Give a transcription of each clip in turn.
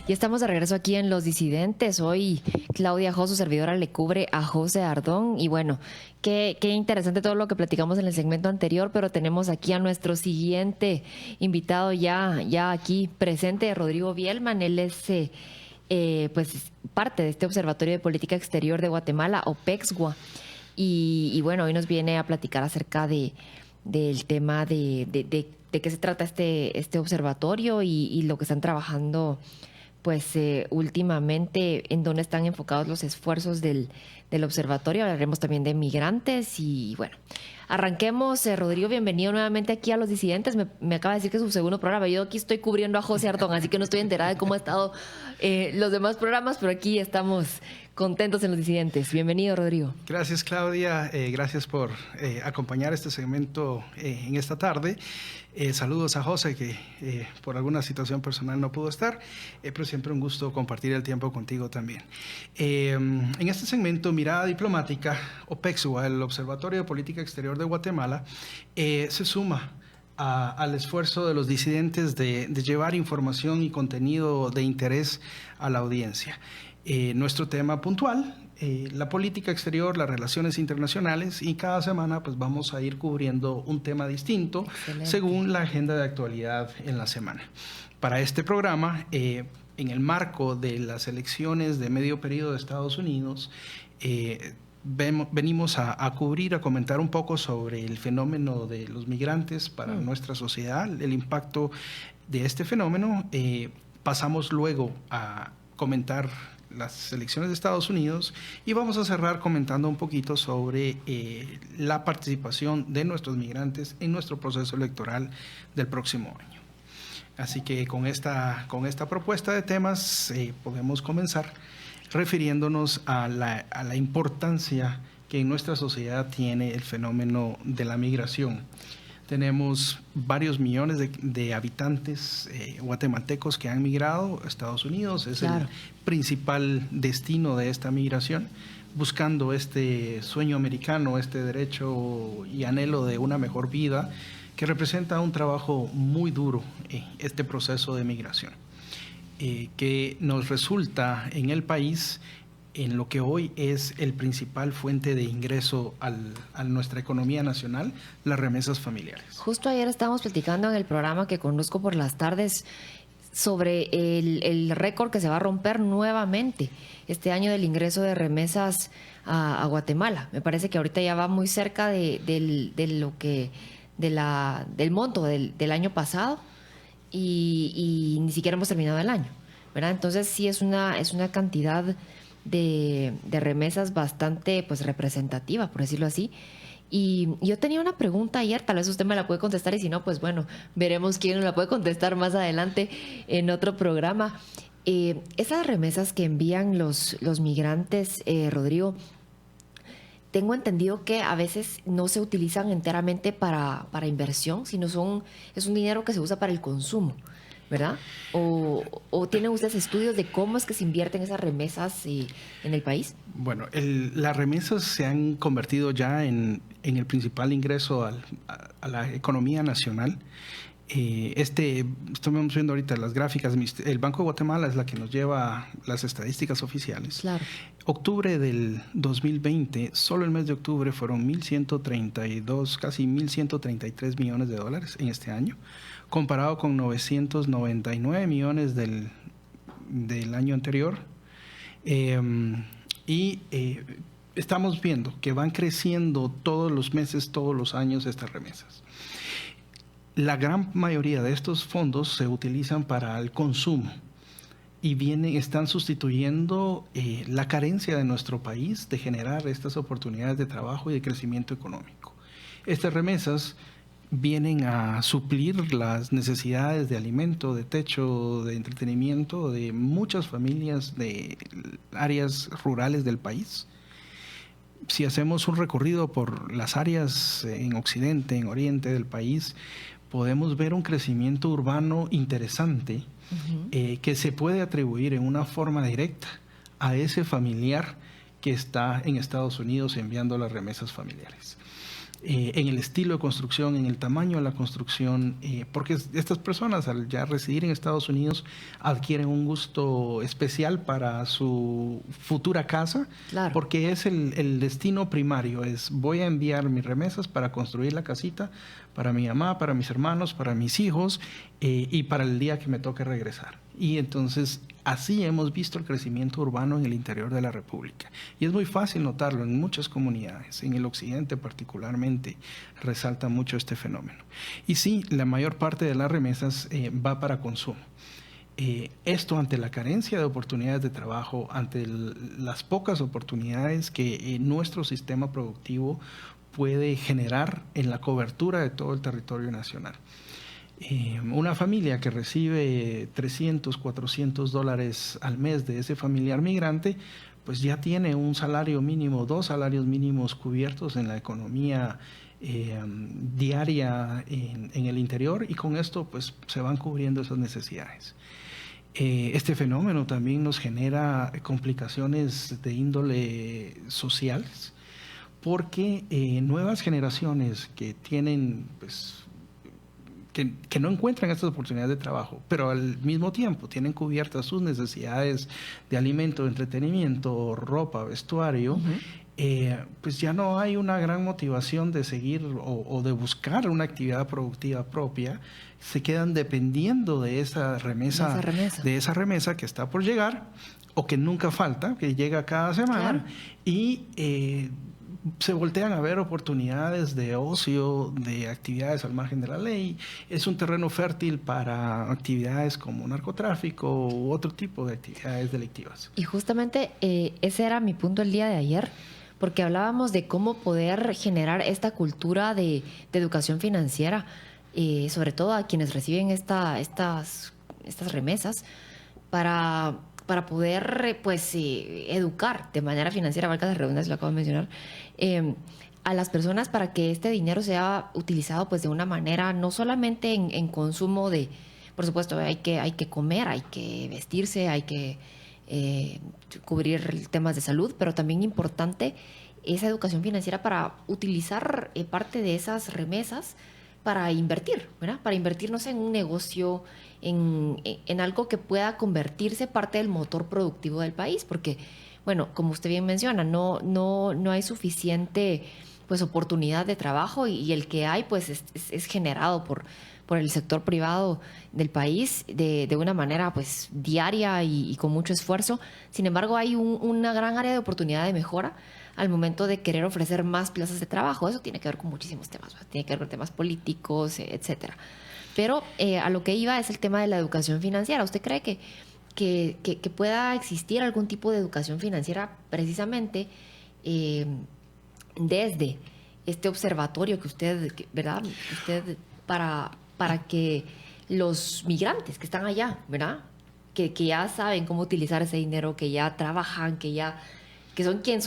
Ya estamos de regreso aquí en Los Disidentes. Hoy Claudia Jo, su servidora, le cubre a José Ardón. Y bueno, qué interesante todo lo que platicamos en el segmento anterior, pero tenemos aquí a nuestro siguiente invitado ya aquí presente, Rodrigo Bielman. Él es pues parte de este Observatorio de Política Exterior de Guatemala, OPEXGUA. Y bueno, hoy nos viene a platicar acerca del tema de qué se trata este observatorio y lo que están trabajando pues últimamente, en dónde están enfocados los esfuerzos del observatorio. Hablaremos también de migrantes y bueno, arranquemos. Rodrigo, bienvenido nuevamente aquí a Los Disidentes. Me acaba de decir que es su segundo programa. Yo aquí estoy cubriendo a José Ardón, así que no estoy enterada de cómo ha estado los demás programas, pero aquí estamos contentos en Los Disidentes. Bienvenido, Rodrigo. Gracias, Claudia. Gracias por acompañar este segmento en esta tarde. Saludos a José, que por alguna situación personal no pudo estar, pero siempre un gusto compartir el tiempo contigo también. En este segmento, Mirada Diplomática, OPEXGUA, el Observatorio de Política Exterior de Guatemala, se suma al esfuerzo de los disidentes de llevar información y contenido de interés a la audiencia. Nuestro tema puntual, la política exterior, las relaciones internacionales, y cada semana pues vamos a ir cubriendo un tema distinto. Excelente. Según la agenda de actualidad en la semana. Para este programa, en el marco de las elecciones de medio periodo de Estados Unidos, venimos a cubrir, a comentar un poco sobre el fenómeno de los migrantes para nuestra sociedad, el impacto de este fenómeno. Pasamos luego a comentar las elecciones de Estados Unidos y vamos a cerrar comentando un poquito sobre la participación de nuestros migrantes en nuestro proceso electoral del próximo año. Así que con esta propuesta de temas podemos comenzar refiriéndonos a la importancia que en nuestra sociedad tiene el fenómeno de la migración. Tenemos varios millones de habitantes guatemaltecos que han migrado a Estados Unidos. Es claro. El principal destino de esta migración, buscando este sueño americano, este derecho y anhelo de una mejor vida, que representa un trabajo muy duro, este proceso de migración, que nos resulta en el país en lo que hoy es el principal fuente de ingreso a nuestra economía nacional, las remesas familiares. Justo ayer estábamos platicando en el programa que conduzco por las tardes sobre el récord que se va a romper nuevamente este año del ingreso de remesas a Guatemala. Me parece que ahorita ya va muy cerca del monto del año pasado y ni siquiera hemos terminado el año, ¿verdad? Entonces sí es una cantidad de remesas bastante pues representativa, por decirlo así. Y yo tenía una pregunta ayer, tal vez usted me la puede contestar y si no, pues bueno, veremos quién me la puede contestar más adelante en otro programa. Esas remesas que envían los migrantes, Rodrigo, tengo entendido que a veces no se utilizan enteramente para inversión, sino es un dinero que se usa para el consumo, ¿verdad? ¿O tienen ustedes estudios de cómo es que se invierten esas remesas en el país? Bueno, las remesas se han convertido ya en el principal ingreso a la economía nacional. Estamos viendo ahorita las gráficas. El Banco de Guatemala es la que nos lleva las estadísticas oficiales. Claro. Octubre del 2020, solo el mes de octubre fueron 1.132, casi 1.133 millones de dólares en este año, comparado con 999 millones del año anterior. Estamos viendo que van creciendo todos los meses, todos los años estas remesas. La gran mayoría de estos fondos se utilizan para el consumo y están sustituyendo la carencia de nuestro país de generar estas oportunidades de trabajo y de crecimiento económico. Estas remesas vienen a suplir las necesidades de alimento, de techo, de entretenimiento de muchas familias de áreas rurales del país. Si hacemos un recorrido por las áreas en occidente, en oriente del país, podemos ver un crecimiento urbano interesante que se puede atribuir en una forma directa a ese familiar que está en Estados Unidos enviando las remesas familiares. en el estilo de construcción, en el tamaño de la construcción, porque estas personas al ya residir en Estados Unidos adquieren un gusto especial para su futura casa, Claro. porque es el destino primario, es voy a enviar mis remesas para construir la casita para mi mamá, para mis hermanos, para mis hijos y para el día que me toque regresar. Y entonces así hemos visto el crecimiento urbano en el interior de la República. Y es muy fácil notarlo en muchas comunidades, en el occidente particularmente resalta mucho este fenómeno. Y sí, la mayor parte de las remesas va para consumo. Esto ante la carencia de oportunidades de trabajo, ante las pocas oportunidades que nuestro sistema productivo puede generar en la cobertura de todo el territorio nacional. Una familia que recibe 300, 400 dólares al mes de ese familiar migrante, pues ya tiene un salario mínimo, 2 salarios mínimos cubiertos en la economía diaria en el interior, y con esto pues se van cubriendo esas necesidades. Este fenómeno también nos genera complicaciones de índole sociales, porque nuevas generaciones que tienen pues que no encuentran estas oportunidades de trabajo, pero al mismo tiempo tienen cubiertas sus necesidades de alimento, de entretenimiento, ropa, vestuario, pues ya no hay una gran motivación de seguir o de buscar una actividad productiva propia. Se quedan dependiendo de esa remesa que está por llegar o que nunca falta, que llega cada semana. Claro. Y se voltean a ver oportunidades de ocio, de actividades al margen de la ley. Es un terreno fértil para actividades como narcotráfico u otro tipo de actividades delictivas. Y justamente ese era mi punto el día de ayer, porque hablábamos de cómo poder generar esta cultura de educación financiera, sobre todo a quienes reciben estas remesas, para poder pues educar de manera financiera, valga la redundancia, lo acabo de mencionar, a las personas para que este dinero sea utilizado pues de una manera no solamente en consumo de, por supuesto, hay que comer, hay que vestirse, hay que cubrir temas de salud, pero también importante esa educación financiera para utilizar parte de esas remesas para invertir, ¿verdad? Para invertir, no sé, en un negocio, en algo que pueda convertirse parte del motor productivo del país, porque, bueno, como usted bien menciona, no hay suficiente pues oportunidad de trabajo y el que hay pues es generado por el sector privado del país de una manera pues diaria y con mucho esfuerzo. Sin embargo, hay una gran área de oportunidad de mejora al momento de querer ofrecer más plazas de trabajo. Eso tiene que ver con muchísimos temas, ¿verdad? Tiene que ver con temas políticos, etcétera. Pero a lo que iba es el tema de la educación financiera. ¿Usted cree que pueda existir algún tipo de educación financiera precisamente desde este observatorio que usted, ¿verdad? Usted para que los migrantes que están allá, ¿verdad? Que ya saben cómo utilizar ese dinero, que ya trabajan, que son quienes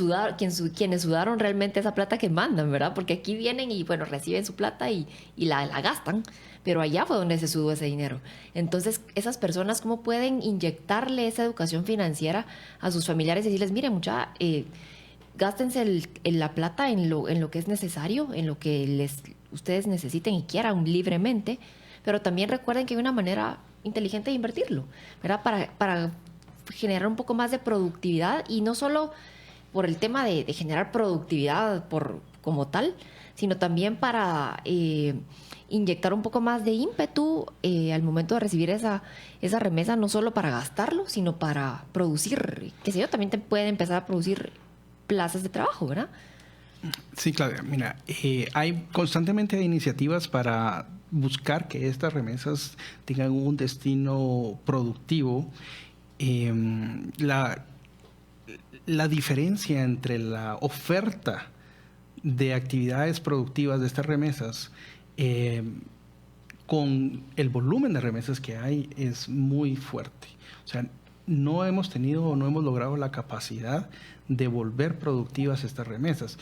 sudaron realmente esa plata que mandan, ¿verdad? Porque aquí vienen y, bueno, reciben su plata y la gastan, pero allá fue donde se sudó ese dinero. Entonces, esas personas, ¿cómo pueden inyectarle esa educación financiera a sus familiares y decirles, miren, mucha, gástense la plata en lo que es necesario, en lo que ustedes necesiten y quieran libremente, pero también recuerden que hay una manera inteligente de invertirlo, ¿verdad? Para generar un poco más de productividad, y no solo por el tema de generar productividad como tal, sino también para inyectar un poco más de ímpetu al momento de recibir esa remesa, no solo para gastarlo, sino para producir, qué sé yo, también te puede empezar a producir plazas de trabajo, ¿verdad? Sí, Claudia, mira, hay constantemente iniciativas para buscar que estas remesas tengan un destino productivo. La diferencia entre la oferta de actividades productivas de estas remesas con el volumen de remesas que hay es muy fuerte. O sea, no hemos tenido o no hemos logrado la capacidad de volver productivas estas remesas,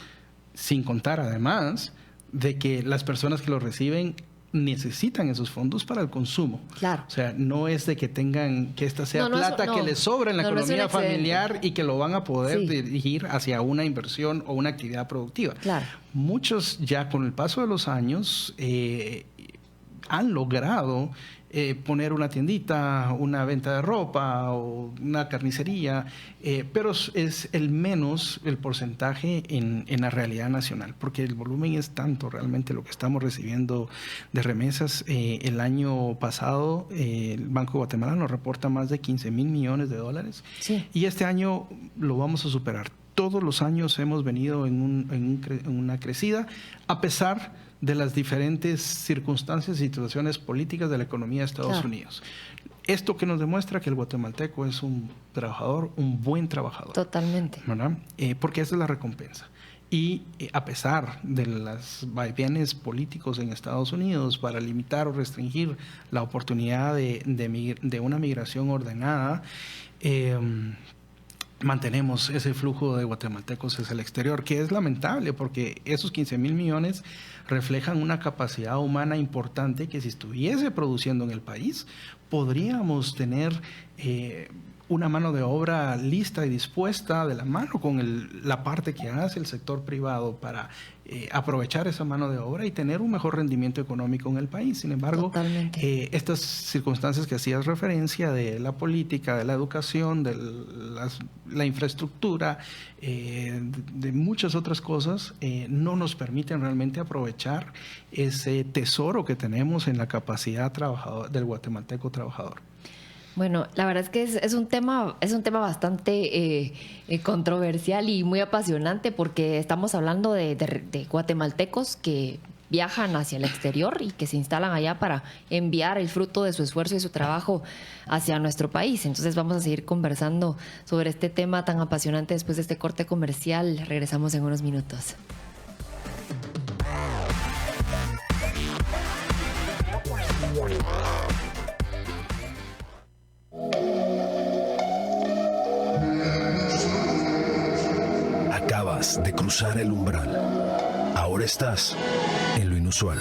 sin contar además de que las personas que lo reciben necesitan esos fondos para el consumo. Claro. O sea, no es de que tengan, que esta sea plata que les sobra en la economía familiar y que lo van a poder dirigir hacia una inversión o una actividad productiva. Claro. Muchos ya con el paso de los años han logrado poner una tiendita, una venta de ropa o una carnicería, pero es el porcentaje en la realidad nacional, porque el volumen es tanto realmente lo que estamos recibiendo de remesas. El año pasado el Banco de Guatemala nos reporta más de 15,000 millones de dólares y este año lo vamos a superar. Todos los años hemos venido en una crecida, a pesar de las diferentes circunstancias y situaciones políticas de la economía de Estados Unidos. Esto que nos demuestra que el guatemalteco es un trabajador, un buen trabajador. Totalmente. ¿Verdad? Porque esa es la recompensa. Y a pesar de los vaivenes políticos en Estados Unidos para limitar o restringir la oportunidad de una migración ordenada, mantenemos ese flujo de guatemaltecos hacia el exterior, que es lamentable porque esos 15,000 millones reflejan una capacidad humana importante que si estuviese produciendo en el país, podríamos tener una mano de obra lista y dispuesta de la mano con la parte que hace el sector privado para aprovechar esa mano de obra y tener un mejor rendimiento económico en el país. Sin embargo, estas circunstancias que hacías referencia de la política, de la educación, de la infraestructura, de muchas otras cosas, no nos permiten realmente aprovechar ese tesoro que tenemos en la capacidad del guatemalteco trabajador. Bueno, la verdad es que es un tema bastante controversial y muy apasionante porque estamos hablando de guatemaltecos que viajan hacia el exterior y que se instalan allá para enviar el fruto de su esfuerzo y su trabajo hacia nuestro país. Entonces vamos a seguir conversando sobre este tema tan apasionante después de este corte comercial. Regresamos en unos minutos. Acabas de cruzar el umbral. Ahora estás en lo inusual.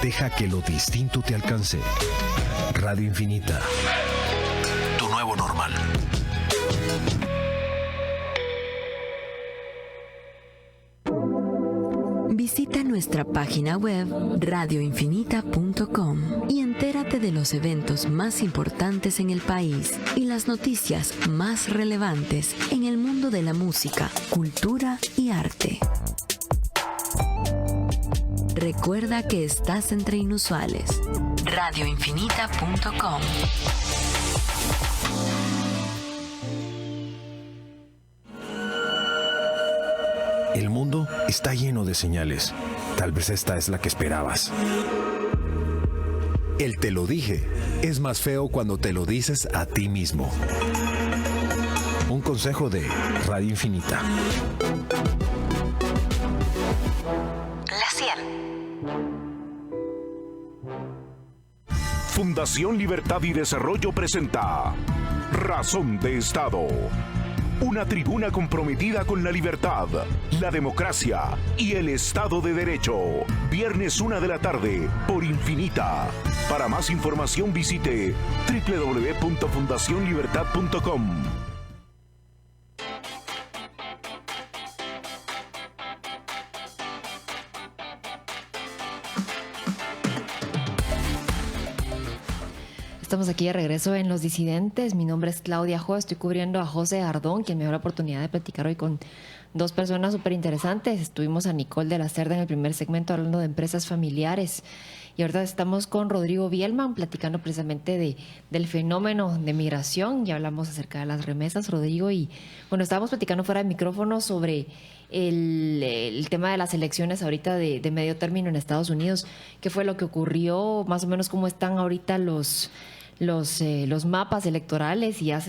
Deja que lo distinto te alcance. Radio Infinita. Tu nuevo normal. Visita nuestra página web radioinfinita.com y entérate de los eventos más importantes en el país y las noticias más relevantes en el mundo de la música, cultura y arte. Recuerda que estás entre inusuales. radioinfinita.com. El mundo está lleno de señales. Tal vez esta es la que esperabas. El te lo dije es más feo cuando te lo dices a ti mismo. Un consejo de Radio Infinita. La 100. Fundación Libertad y Desarrollo presenta Razón de Estado. Una tribuna comprometida con la libertad, la democracia y el Estado de Derecho. Viernes 1 de la tarde por Infinita. Para más información visite www.fundacionlibertad.com. Estamos aquí de regreso en Los Disidentes. Mi nombre es Claudia Jo, estoy cubriendo a José Ardón, quien me dio la oportunidad de platicar hoy con dos personas súper interesantes. Estuvimos a Nicole de la Cerda en el primer segmento hablando de empresas familiares y ahorita estamos con Rodrigo Bielman platicando precisamente del fenómeno de migración. Ya hablamos acerca de las remesas, Rodrigo, y bueno, estábamos platicando fuera de micrófono sobre el tema de las elecciones ahorita de medio término en Estados Unidos. ¿Qué fue lo que ocurrió? Más o menos cómo están ahorita los mapas electorales y ya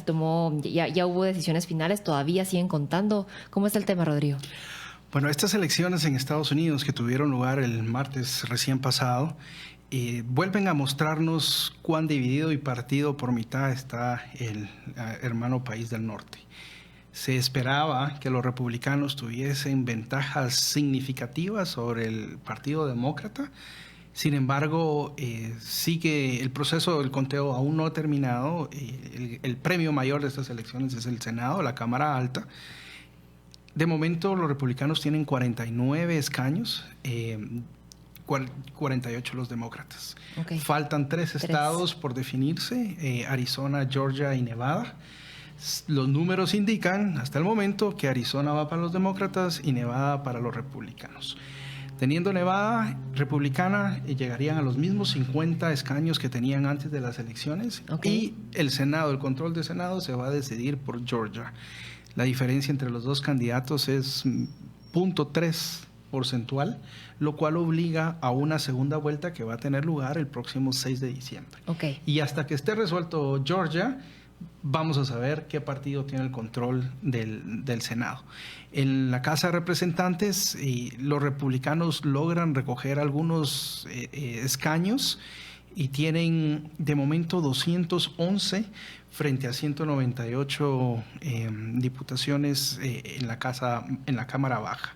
hubo decisiones finales, todavía siguen contando. ¿Cómo está el tema, Rodrigo? Bueno, estas elecciones en Estados Unidos que tuvieron lugar el martes recién pasado vuelven a mostrarnos cuán dividido y partido por mitad está el hermano país del norte. Se esperaba que los republicanos tuviesen ventajas significativas sobre el Partido Demócrata. Sin embargo, sigue el proceso del conteo, aún no ha terminado. El premio mayor de estas elecciones es el Senado, la Cámara Alta. De momento, los republicanos tienen 49 escaños, 48 los demócratas. Okay. Faltan tres estados por definirse, Arizona, Georgia y Nevada. Los números indican hasta el momento que Arizona va para los demócratas y Nevada para los republicanos. Teniendo Nevada republicana, llegarían a los mismos 50 escaños que tenían antes de las elecciones. Okay. Y el Senado, el control del Senado se va a decidir por Georgia. La diferencia entre los dos candidatos es 0.3 porcentual, lo cual obliga a una segunda vuelta que va a tener lugar el próximo 6 de diciembre. Okay. Y hasta que esté resuelto Georgia, vamos a saber qué partido tiene el control del Senado. En la Casa de Representantes, los republicanos logran recoger algunos escaños y tienen de momento 211 frente a 198 diputaciones en la Cámara Baja.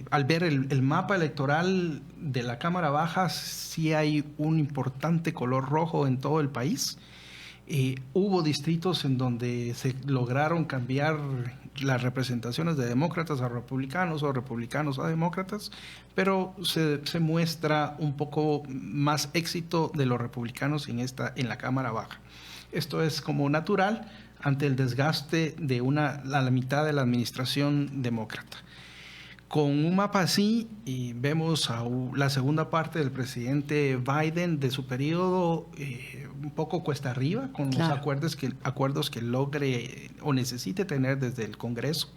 Al ver el mapa electoral de la Cámara Baja, sí hay un importante color rojo en todo el país. Hubo distritos en donde se lograron cambiar las representaciones de demócratas a republicanos o republicanos a demócratas, pero se muestra un poco más éxito de los republicanos en la Cámara Baja. Esto es como natural ante el desgaste de la mitad de la administración demócrata. Con un mapa así, y vemos a la segunda parte del presidente Biden de su periodo un poco cuesta arriba, con los acuerdos que logre o necesite tener desde el Congreso,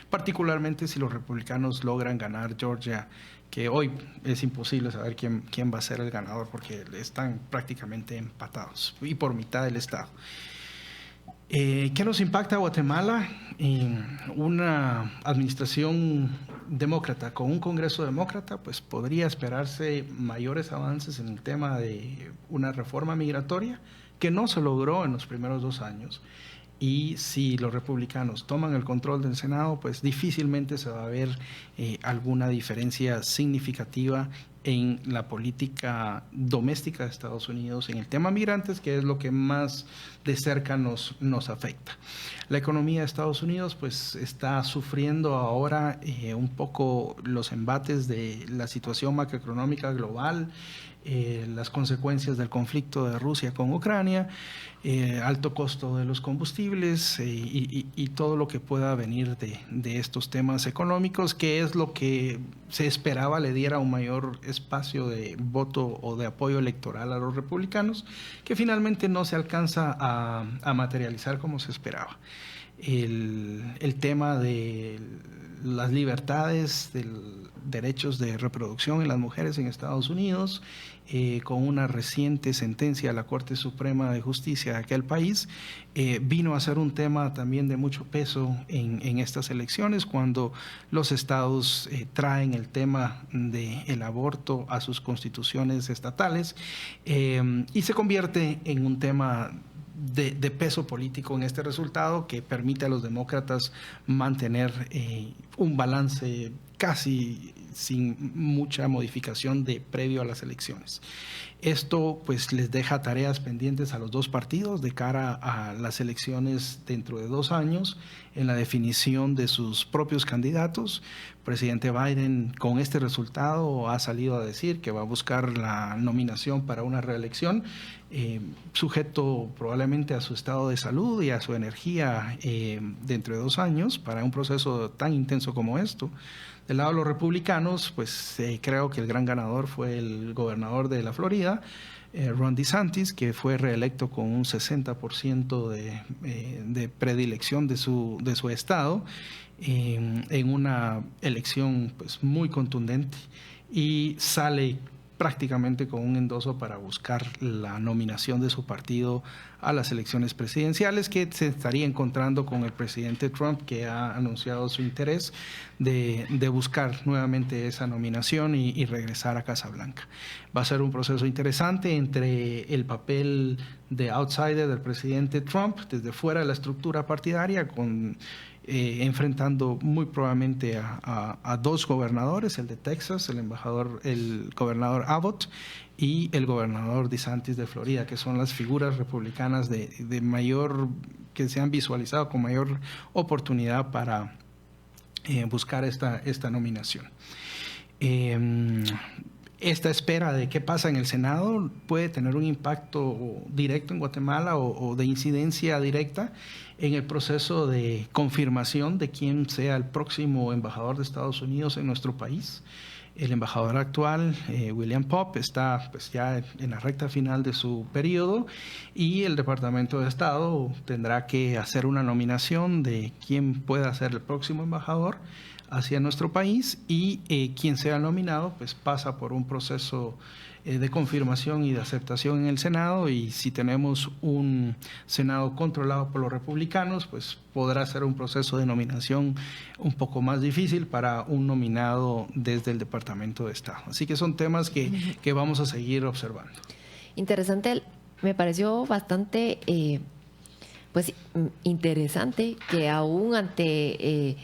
particularmente si los republicanos logran ganar Georgia, que hoy es imposible saber quién va a ser el ganador porque están prácticamente empatados y por mitad del estado. ¿Qué nos impacta a Guatemala? Una administración demócrata con un Congreso demócrata, pues podría esperarse mayores avances en el tema de una reforma migratoria que no se logró en los primeros 2 años. Y si los republicanos toman el control del Senado, pues difícilmente se va a ver alguna diferencia significativa en la política doméstica de Estados Unidos en el tema migrantes, que es lo que más de cerca nos afecta. La economía de Estados Unidos pues está sufriendo ahora un poco los embates de la situación macroeconómica global, las consecuencias del conflicto de Rusia con Ucrania, alto costo de los combustibles y todo lo que pueda venir de estos temas económicos, que es lo que se esperaba le diera un mayor espacio de voto o de apoyo electoral a los republicanos, que finalmente no se alcanza a materializar como se esperaba. El tema de las libertades, de derechos de reproducción en las mujeres en Estados Unidos, con una reciente sentencia de la Corte Suprema de Justicia de aquel país, vino a ser un tema también de mucho peso en estas elecciones, cuando los estados traen el tema del aborto a sus constituciones estatales y se convierte en un tema de peso político en este resultado que permite a los demócratas mantener un balance casi sin mucha modificación previo a las elecciones. Esto pues les deja tareas pendientes a los dos partidos de cara a las elecciones dentro de 2 años en la definición de sus propios candidatos. El presidente Biden con este resultado ha salido a decir que va a buscar la nominación para una reelección, sujeto probablemente a su estado de salud y a su energía dentro de 2 años para un proceso tan intenso como esto. Del lado de los republicanos, pues creo que el gran ganador fue el gobernador de la Florida, Ron DeSantis, que fue reelecto con un 60% de predilección de su estado en una elección pues muy contundente, y sale prácticamente con un endoso para buscar la nominación de su partido a las elecciones presidenciales, que se estaría encontrando con el presidente Trump, que ha anunciado su interés de buscar nuevamente esa nominación y regresar a Casa Blanca. Va a ser un proceso interesante entre el papel de outsider del presidente Trump desde fuera de la estructura partidaria, enfrentando muy probablemente a dos gobernadores, el de Texas, el gobernador Abbott, y el gobernador DeSantis de Florida, que son las figuras republicanas que se han visualizado con mayor oportunidad para buscar esta nominación. Esta espera de qué pasa en el Senado puede tener un impacto directo en Guatemala o de incidencia directa en el proceso de confirmación de quién sea el próximo embajador de Estados Unidos en nuestro país. El embajador actual, William Pope, está pues ya en la recta final de su periodo, y el Departamento de Estado tendrá que hacer una nominación de quién pueda ser el próximo embajador hacia nuestro país, y quien sea nominado pues pasa por un proceso de confirmación y de aceptación en el Senado, y si tenemos un Senado controlado por los republicanos, pues podrá ser un proceso de nominación un poco más difícil para un nominado desde el Departamento de Estado. Así que son temas que vamos a seguir observando. Interesante, me pareció bastante pues interesante que aún ante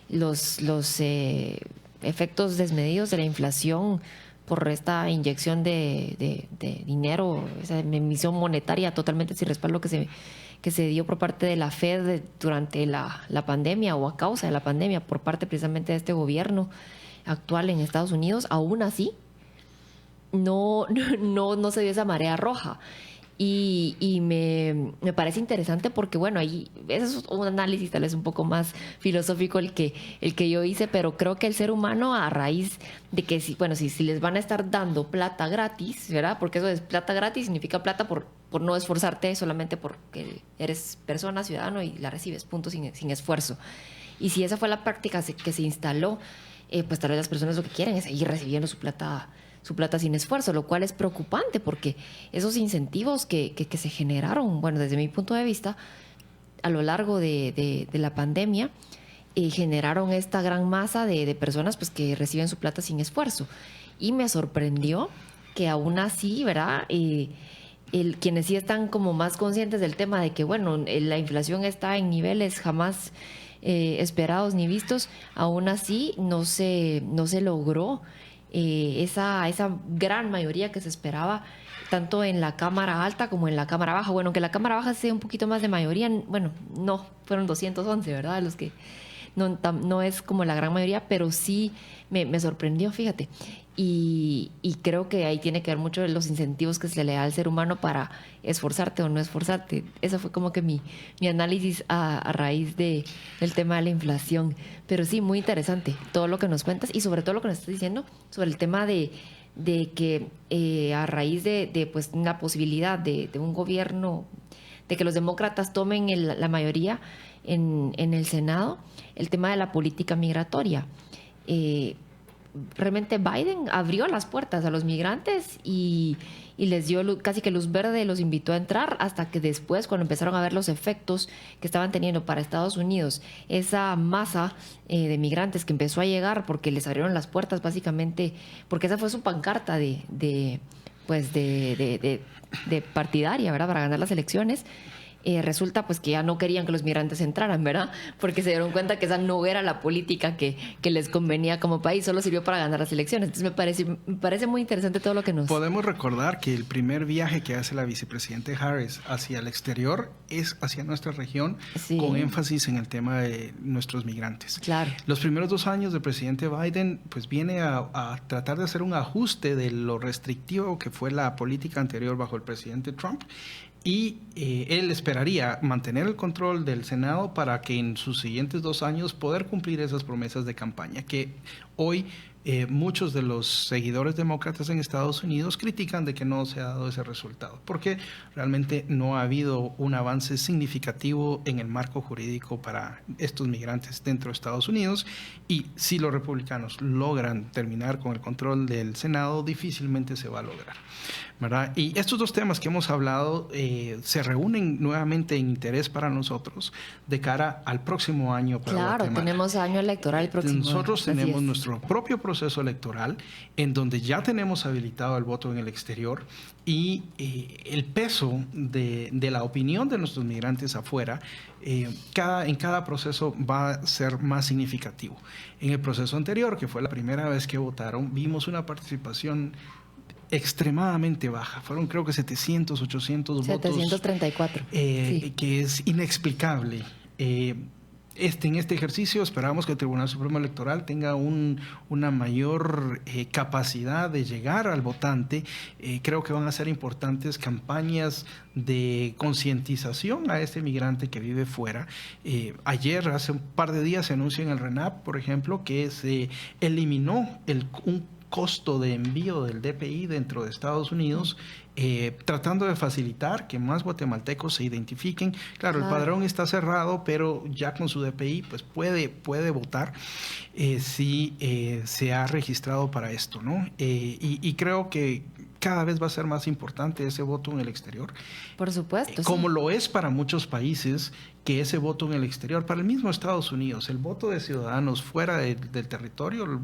los efectos desmedidos de la inflación por esta inyección de dinero, esa emisión monetaria totalmente sin respaldo que se dio por parte de la Fed durante la pandemia o a causa de la pandemia por parte precisamente de este gobierno actual en Estados Unidos, aún así no se dio esa marea roja. Y me parece interesante porque, bueno, ahí ese es un análisis tal vez un poco más filosófico el que yo hice, pero creo que el ser humano, a raíz de que si les van a estar dando plata gratis, ¿verdad? Porque eso es plata gratis, significa plata por no esforzarte, solamente porque eres persona, ciudadano, y la recibes, punto, sin esfuerzo. Y si esa fue la práctica que se instaló, pues tal vez las personas lo que quieren es seguir recibiendo su plata sin esfuerzo, lo cual es preocupante porque esos incentivos que se generaron, bueno, desde mi punto de vista, a lo largo de la pandemia, generaron esta gran masa de personas pues que reciben su plata sin esfuerzo. Y me sorprendió que aún así, ¿verdad?, quienes sí están como más conscientes del tema de que, bueno, la inflación está en niveles jamás esperados ni vistos, aún así no se logró esa gran mayoría que se esperaba, tanto en la Cámara Alta como en la Cámara Baja. Bueno, aunque la Cámara Baja sea un poquito más de mayoría, bueno, no, fueron 211, ¿verdad? Los que no es como la gran mayoría, pero sí me sorprendió, fíjate. Y creo que ahí tiene que ver mucho de los incentivos que se le da al ser humano para esforzarte o no esforzarte. Eso fue como que mi análisis a raíz del tema de la inflación. Pero sí, muy interesante todo lo que nos cuentas y sobre todo lo que nos estás diciendo sobre el tema de que a raíz de pues la posibilidad de un gobierno, de que los demócratas tomen la mayoría en el Senado, el tema de la política migratoria. Realmente Biden abrió las puertas a los migrantes y les dio casi que luz verde, los invitó a entrar, hasta que después, cuando empezaron a ver los efectos que estaban teniendo para Estados Unidos, esa masa de migrantes que empezó a llegar porque les abrieron las puertas básicamente, porque esa fue su pancarta de partidaria, ¿verdad?, para ganar las elecciones. Resulta pues que ya no querían que los migrantes entraran, ¿verdad? Porque se dieron cuenta que esa no era la política que les convenía como país, solo sirvió para ganar las elecciones. Entonces me parece muy interesante todo lo que nos... Podemos recordar que el primer viaje que hace la vicepresidente Harris hacia el exterior es hacia nuestra región, sí, con énfasis en el tema de nuestros migrantes. Claro. Los primeros 2 años del presidente Biden pues viene a tratar de hacer un ajuste de lo restrictivo que fue la política anterior bajo el presidente Trump. Y él esperaría mantener el control del Senado para que en sus siguientes 2 años poder cumplir esas promesas de campaña que hoy muchos de los seguidores demócratas en Estados Unidos critican de que no se ha dado ese resultado, porque realmente no ha habido un avance significativo en el marco jurídico para estos migrantes dentro de Estados Unidos, y si los republicanos logran terminar con el control del Senado, difícilmente se va a lograr, ¿verdad? Y estos dos temas que hemos hablado se reúnen nuevamente en interés para nosotros de cara al próximo año para Guatemala. Tenemos año electoral próximo. Nosotros tenemos nuestro propio proceso electoral en donde ya tenemos habilitado el voto en el exterior, y el peso de la opinión de nuestros migrantes afuera en cada proceso va a ser más significativo. En el proceso anterior, que fue la primera vez que votaron, vimos una participación extremadamente baja. Fueron creo que 700, 800 votos. 734. Sí. Que es inexplicable. En este ejercicio esperamos que el Tribunal Supremo Electoral tenga una mayor capacidad de llegar al votante. Creo que van a ser importantes campañas de concientización a este migrante que vive fuera. Ayer, hace un par de días, se anunció en el RENAP, por ejemplo, que se eliminó un costo de envío del DPI dentro de Estados Unidos, tratando de facilitar que más guatemaltecos se identifiquen. Claro, el padrón está cerrado, pero ya con su DPI pues puede votar si se ha registrado para esto, ¿no? Y creo que cada vez va a ser más importante ese voto en el exterior. Por supuesto. Como lo es para muchos países, que ese voto en el exterior, para el mismo Estados Unidos, el voto de ciudadanos fuera del territorio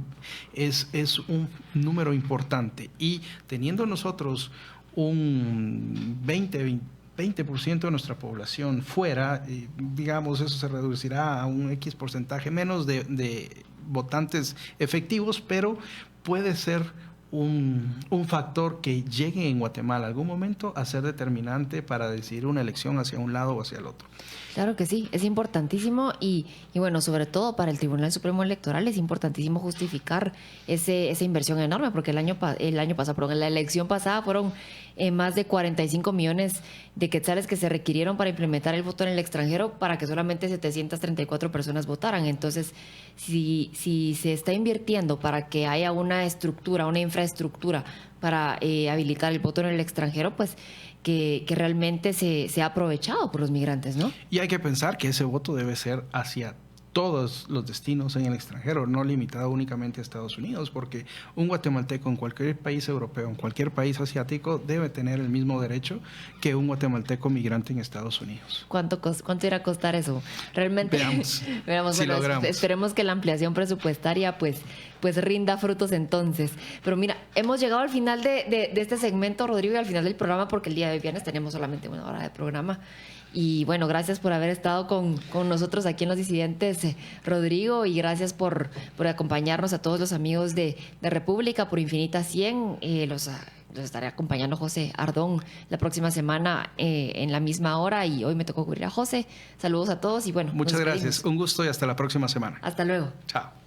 es un número importante. Y teniendo nosotros un 20% de nuestra población fuera, digamos, eso se reducirá a un X porcentaje menos de votantes efectivos, pero puede ser un factor que llegue en Guatemala algún momento a ser determinante para decidir una elección hacia un lado o hacia el otro. Claro que sí, es importantísimo y bueno, sobre todo para el Tribunal Supremo Electoral es importantísimo justificar esa inversión enorme, porque el año pasado, perdón, en la elección pasada fueron más de 45 millones de quetzales que se requirieron para implementar el voto en el extranjero para que solamente 734 personas votaran. Entonces, si se está invirtiendo para que haya una estructura, una infraestructura para habilitar el voto en el extranjero, pues que realmente se ha aprovechado por los migrantes, ¿no? Y hay que pensar que ese voto debe ser hacia todos los destinos en el extranjero, no limitado únicamente a Estados Unidos, porque un guatemalteco en cualquier país europeo, en cualquier país asiático, debe tener el mismo derecho que un guatemalteco migrante en Estados Unidos. ¿Cuánto irá a costar eso? Realmente veamos si bueno, logramos. Esperemos que la ampliación presupuestaria pues rinda frutos entonces. Pero mira, hemos llegado al final de este segmento, Rodrigo, y al final del programa, porque el día de viernes tenemos solamente una hora de programa. Y bueno, gracias por haber estado con nosotros aquí en Los Disidentes, Rodrigo, y gracias por acompañarnos a todos los amigos de República, por Infinita 100. Los estaré acompañando José Ardón la próxima semana en la misma hora, y hoy me tocó cubrir a José. Saludos a todos y bueno. Muchas gracias, un gusto y hasta la próxima semana. Hasta luego. Chao.